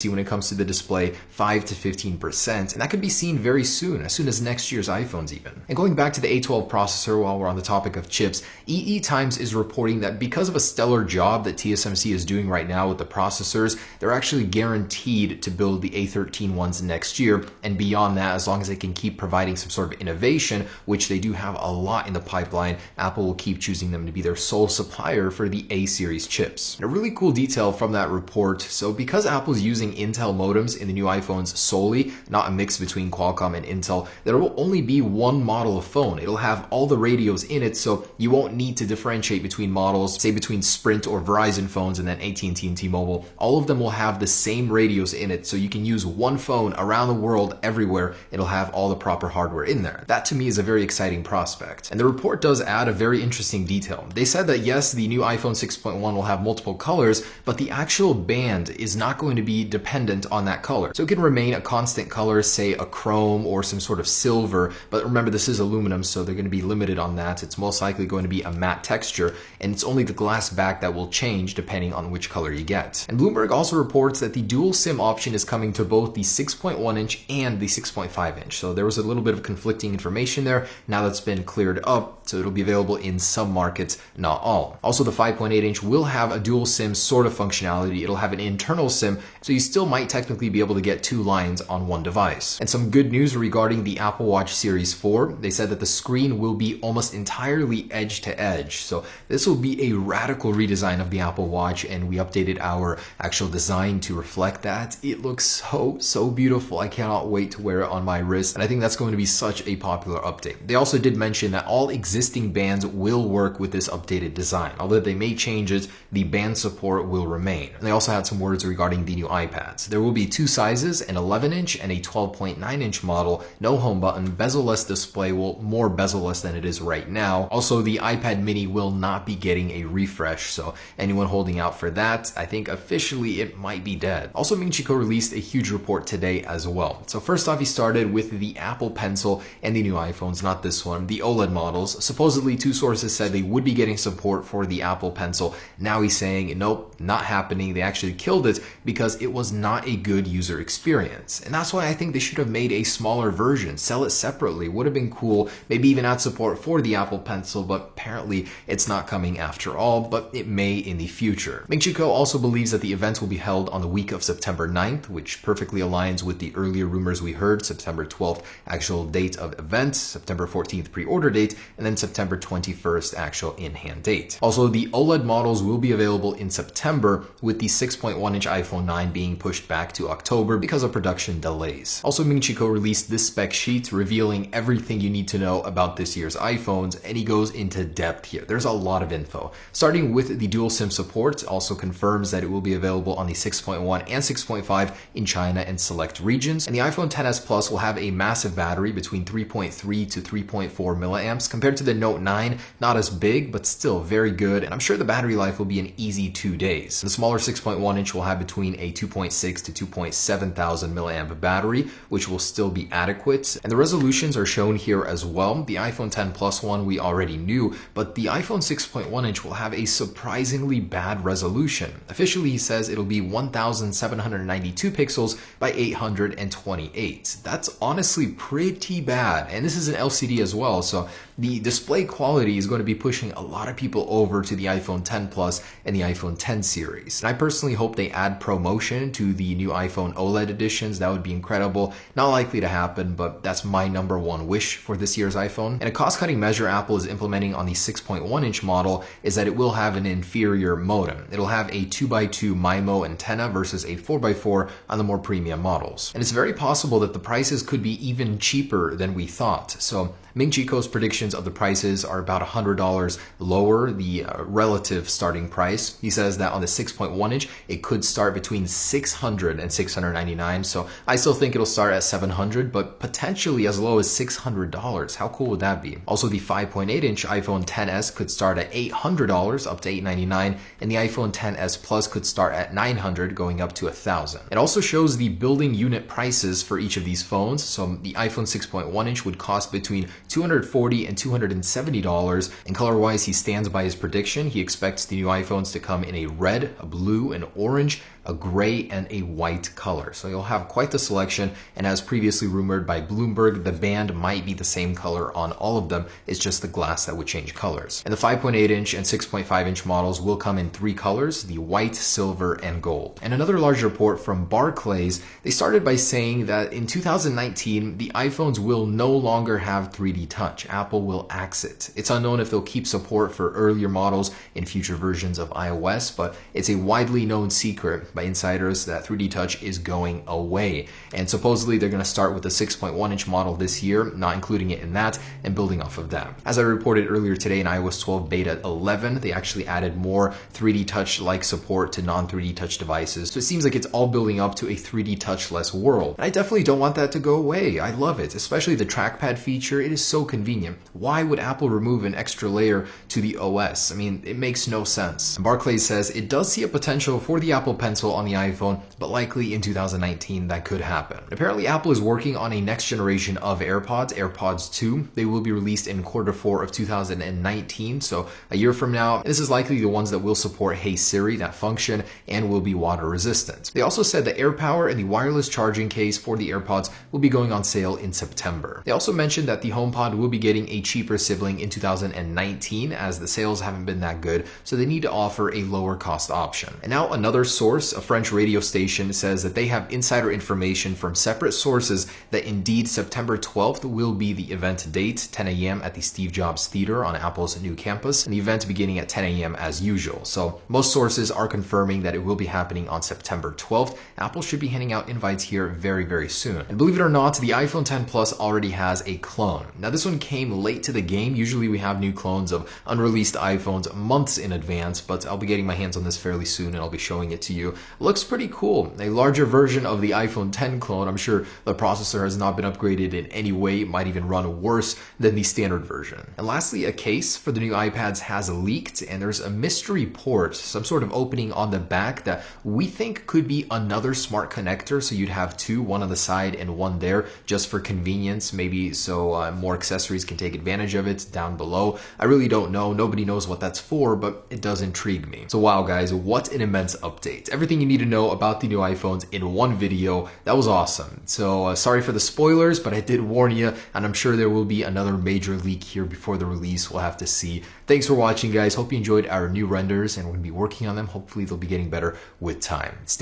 when it comes to the display, 5 to 15%, and that could be seen very soon, as soon as next year's iPhones even. And going back to the A12 processor while we're on the topic of chips, EE Times is reporting that because of a stellar job that TSMC is doing right now with the processors, they're actually guaranteed to build the A13 ones next year, and beyond that, as long as they can keep providing some sort of innovation, which they do have a lot in the pipeline, Apple will keep choosing them to be their sole supplier for the A series chips. And a really cool detail from that report, so because Apple's using Intel modems in the new iPhones solely, not a mix between Qualcomm and Intel, there will only be one model of phone. It'll have all the radios in it, so you won't need to differentiate between models, say between Sprint or Verizon phones and then AT&T and T-Mobile. All of them will have the same radios in it, so you can use one phone around the world everywhere. It'll have all the proper hardware in there. That to me is a very exciting prospect. And the report does add a very interesting detail. They said that yes, the new iPhone 6.1 will have multiple colors, but the actual band is not going to be dependent on that color. So it can remain a constant color, say a chrome or some sort of silver, but remember this is aluminum, so they're going to be limited on that. It's most likely going to be a matte texture, and it's only the glass back that will change depending on which color you get. And Bloomberg also reports that the dual SIM option is coming to both the 6.1 inch and the 6.5 inch. So there was a little bit of conflicting information there. Now that's been cleared up, so it'll be available in some markets, not all. Also, the 5.8 inch will have a dual SIM sort of functionality. It'll have an internal SIM, so you still might technically be able to get two lines on one device. And some good news regarding the Apple Watch Series 4. They said that the screen will be almost entirely edge to edge. So this will be a radical redesign of the Apple Watch, and we updated our actual design to reflect that. It looks so beautiful. I cannot wait to wear it on my wrist, and I think that's going to be such a popular update. They also did mention that all existing bands will work with this updated design. Although they may change it, the band support will remain. And they also had some words regarding the new iPads. There will be two sizes, an 11 inch and a 12.9 inch model, no home button, bezel-less display, well, more bezel-less than it is right now. Also, the iPad mini will not be getting a refresh, so anyone holding out for that, I think officially it might be dead. Also, Ming Chi Kuo released a huge report today as well. So first off, he started with the Apple Pencil and the new iPhones, not this one, the OLED models. Supposedly, two sources said they would be getting support for the Apple Pencil. Now he's saying, nope, not happening. They actually killed it because it was not a good user experience. And that's why I think they should have made a smaller version, sell it separately. Would have been cool, maybe even add support for the Apple Pencil, but apparently it's not coming after all, but it may in the future. Ming Chi Kuo also believes that the event will be held on the week of September 9th, which perfectly aligns with the earlier rumors we heard. September 12th actual date of event, September 14th pre-order date, and then September 21st actual in-hand date. Also, the OLED models will be available in September, with the 6.1 inch iPhone 9 being pushed back to October because of production delays. Also, Ming Chi Kuo released this spec sheet revealing everything you need to know about this year's iPhones, and he goes into depth here. There's a lot of info. Starting with the dual SIM support, also confirms that it will be available on the 6.1 and 6.5 in China and select regions. And the iPhone XS Plus will have a massive battery between 3.3 to 3.4 milliamps compared to the Note 9. Not as big, but still very good. And I'm sure the battery life will be an easy 2 days. The smaller 6.1 inch will have between a 2.6 to 2.7 thousand milliamp battery, which will still be adequate. And the resolutions are shown here as well. The iPhone X Plus one we already knew, but the iPhone 6.1 inch will have a surprisingly bad resolution. Officially, he says it'll be 1792 pixels by 828. That's honestly pretty bad. And this is an LCD as well, so the display quality is going to be pushing a lot of people over to the iPhone X Plus and the iPhone X series. And I personally hope they add ProMotion to the new iPhone OLED editions. That would be incredible. Not likely to happen, but that's my #1 wish for this year's iPhone. And a cost-cutting measure Apple is implementing on the 6.1 inch model is that it will have an inferior modem. It'll have a 2x2 MIMO antenna versus a 4x4 on the more premium models. And it's very possible that the prices could be even cheaper than we thought. So Ming Chi Kuo's predictions of the prices are about $100 lower, the relative starting price. He says that on the 6.1 inch, it could start between $600 and $699. So I still think it'll start at $700, but potentially as low as $600. How cool would that be? Also, the 5.8 inch iPhone XS could start at $800 up to $899, and the iPhone XS Plus could start at $900 going up to $1,000. It also shows the building unit prices for each of these phones. So the iPhone 6.1 inch would cost between $240 and $270, and color-wise, he stands by his prediction. He expects the new iPhones to come in a red, a blue, an orange, a gray, and a white color. So you'll have quite the selection, and as previously rumored by Bloomberg, the band might be the same color on all of them. It's just the glass that would change colors. And the 5.8-inch and 6.5-inch models will come in 3 colors, the white, silver, and gold. And another large report from Barclays, they started by saying that in 2019, the iPhones will no longer have 3D Touch. Apple will axe it. It's unknown if they'll keep support for earlier models in future versions of iOS, but it's a widely known secret by insiders that 3D Touch is going away. And supposedly they're going to start with the 6.1-inch model this year, not including it in that, and building off of that. As I reported earlier today in iOS 12 Beta 11, they actually added more 3D Touch-like support to non-3D Touch devices. So it seems like it's all building up to a 3D Touch-less world. And I definitely don't want that to go away. I love it, especially the trackpad feature. It is so convenient. Why would Apple remove an extra layer to the OS? I mean, it makes no sense. Barclays says it does see a potential for the Apple Pencil on the iPhone, but likely in 2019 that could happen. Apparently, Apple is working on a next generation of AirPods, AirPods 2. They will be released in Q4 of 2019, so a year from now. This is likely the ones that will support Hey Siri, that function, and will be water resistant. They also said the AirPower and the wireless charging case for the AirPods will be going on sale in September. They also mentioned that the HomePod will be getting a cheaper sibling in 2019 as the sales haven't been that good, so they need to offer a lower cost option. And now another source, a French radio station, says that they have insider information from separate sources that indeed September 12th will be the event date, 10 a.m. at the Steve Jobs Theater on Apple's new campus, and the event beginning at 10 a.m. as usual. So most sources are confirming that it will be happening on September 12th. Apple should be handing out invites here very, very soon. And believe it or not, the iPhone X Plus already has a clone. Now this one came late to the game. Usually we have new clones of unreleased iPhones months in advance, but I'll be getting my hands on this fairly soon and I'll be showing it to you. Looks pretty cool. A larger version of the iPhone X clone. I'm sure the processor has not been upgraded in any way. It might even run worse than the standard version. And lastly, a case for the new iPads has leaked, and there's a mystery port, some sort of opening on the back that we think could be another smart connector. So you'd have two, one on the side and one there, just for convenience, maybe so more accessories can take advantage of it down below. I really don't know. Nobody knows what that's for, but it does intrigue me. So wow, guys, what an immense update. Everything you need to know about the new iPhones in one video. That was awesome. So sorry for the spoilers, but I did warn you, and I'm sure there will be another major leak here before the release. We'll have to see. Thanks for watching, guys. Hope you enjoyed our new renders, and we're going to be working on them. Hopefully they'll be getting better with time. Stay